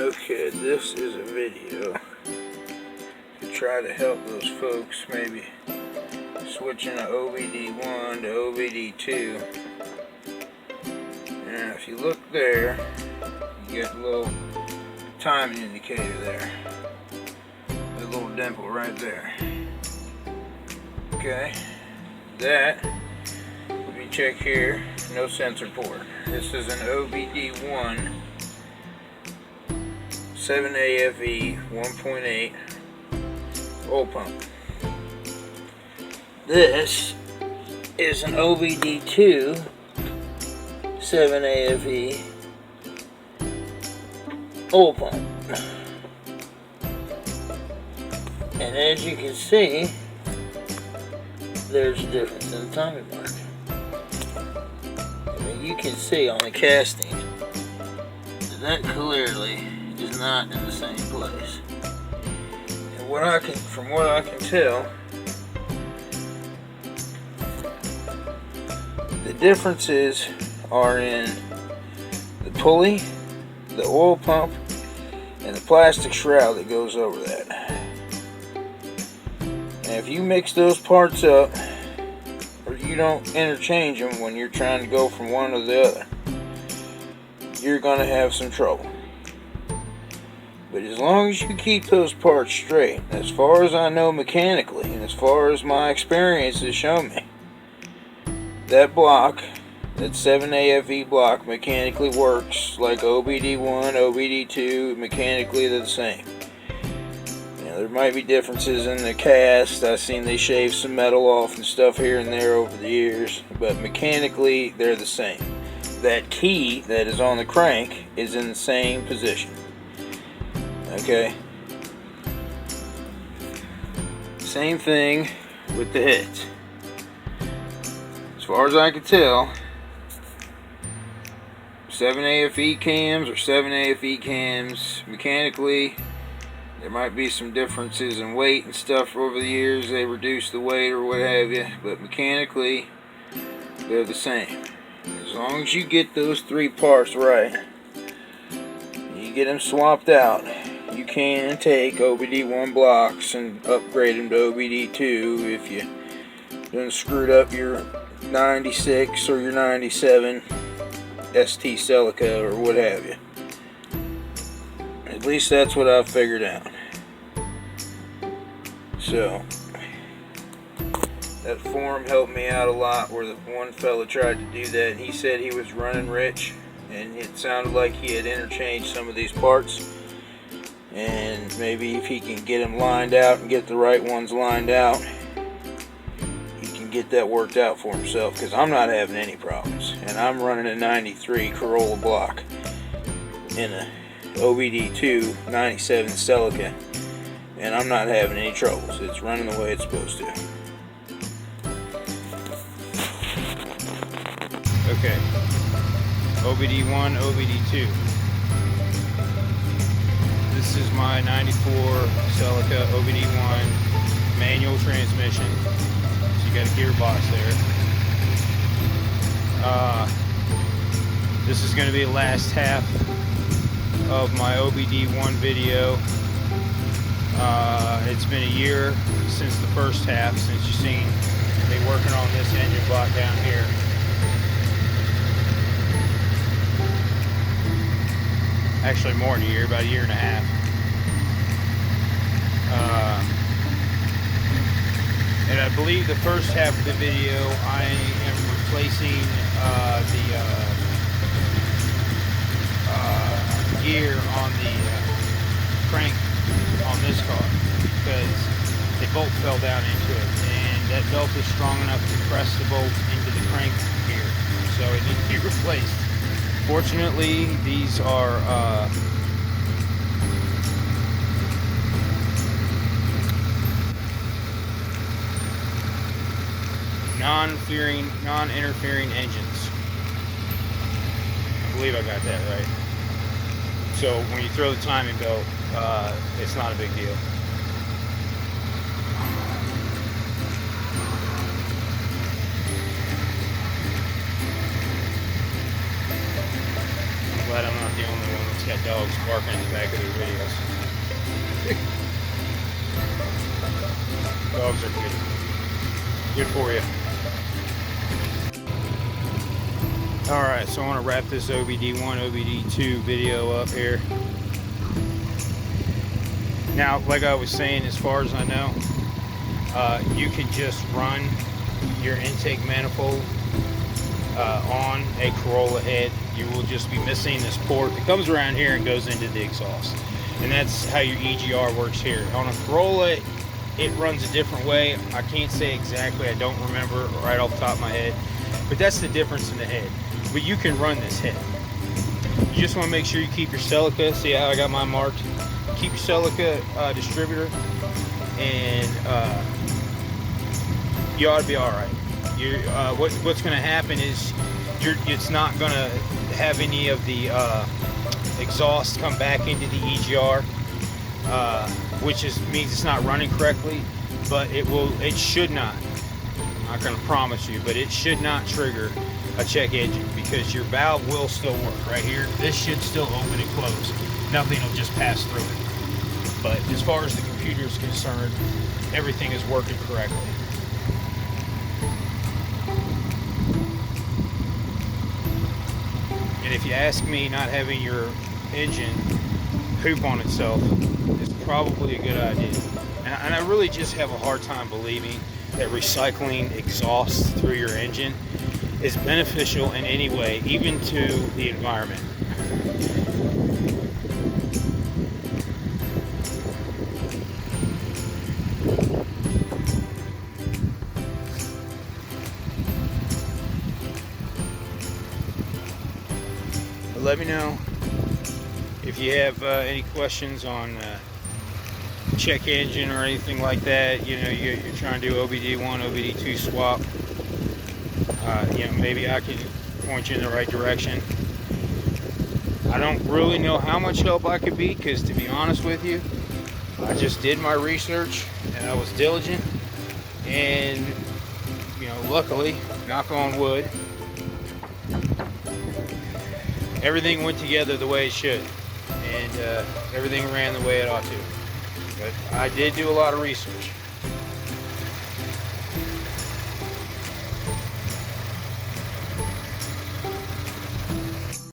Okay, this is a video to try to help those folks maybe switching to OBD1 to OBD2. Now if you look there, you get a little timing indicator there. A little dimple right there. Okay, that, if you check here, no sensor port. This is an OBD1 7AFE 1.8 oil pump. This is an OBD2 7AFE oil pump. And as you can see, there's a difference in the timing mark. You can see on the casting that clearly is not in the same place. And from what I can tell, the differences are in the pulley, the oil pump, and the plastic shroud that goes over that. And if you mix those parts up, or you don't interchange them when you're trying to go from one to the other, you're going to have some trouble. But as long as you keep those parts straight, as far as I know mechanically, and as far as my experience has shown me, that block, that 7AFE block, mechanically works like OBD1, OBD2, mechanically they're the same. There might be differences in the cast. I've seen they shave some metal off and stuff here and there over the years, but mechanically they're the same. That key that is on the crank is in the same position. Okay? Same thing with the heads. As far as I can tell, 7AFE cams or 7AFE cams, mechanically, there might be some differences in weight and stuff over the years. They reduce the weight or what have you, but mechanically they're the same. As long as you get those three parts right, you get them swapped out, you can take OBD1 blocks and upgrade them to OBD2 if you done screwed up your 96 or your 97 ST Celica or what have you. At least that's what I've figured out. So, that forum helped me out a lot, where the one fella tried to do that, and he said he was running rich, and it sounded like he had interchanged some of these parts, and maybe if he can get them lined out and get the right ones lined out, he can get that worked out for himself, because I'm not having any problems, and I'm running a 93 Corolla block in a OBD2 97 Celica, and I'm not having any troubles. It's running the way it's supposed to. Okay, OBD1 OBD2. This is my 94 Celica OBD1 manual transmission. So you got a gearbox there. This is going to be the last half of my OBD1 video. It's been a year since the first half, since you've seen me working on this engine block down here. Actually more than a year, about a year and a half. And I believe the first half of the video I am replacing the gear on the crank on this car, because the bolt fell down into it, and that belt is strong enough to press the bolt into the crank gear, so it needs to be replaced. Fortunately, these are non-interfering engines. I believe I got that right. So when you throw the timing belt, it's not a big deal. I'm glad I'm not the only one that's got dogs barking in the back of their videos. Dogs are good. Good for you. Alright, so I want to wrap this OBD1 OBD2 video up here. Now, like I was saying, as far as I know, you can just run your intake manifold on a Corolla head. You will just be missing this port. It comes around here and goes into the exhaust. And that's how your EGR works here. On a Corolla, it runs a different way. I can't say exactly, I don't remember right off the top of my head. But that's the difference in the head. But you can run this head. You just want to make sure you keep your Celica. See how I got mine marked? Keep your Celica distributor, and you ought to be all right. What's going to happen is it's not going to have any of the exhaust come back into the EGR, which means it's not running correctly. But it should not. I'm not going to promise you, but it should not trigger a check engine, because your valve will still work right here. This should still open and close. Nothing will just pass through it. But as far as the computer is concerned, everything is working correctly. And if you ask me, not having your engine poop on itself is probably a good idea. And I really just have a hard time believing that recycling exhaust through your engine is beneficial in any way, even to the environment. But let me know if you have any questions on check engine or anything like that. You know, you're trying to do OBD1 OBD2 swap. You know, maybe I can point you in the right direction. I don't really know how much help I could be, because to be honest with you, I just did my research and I was diligent, and you know, luckily, knock on wood, everything went together the way it should, and everything ran the way it ought to. But I did do a lot of research.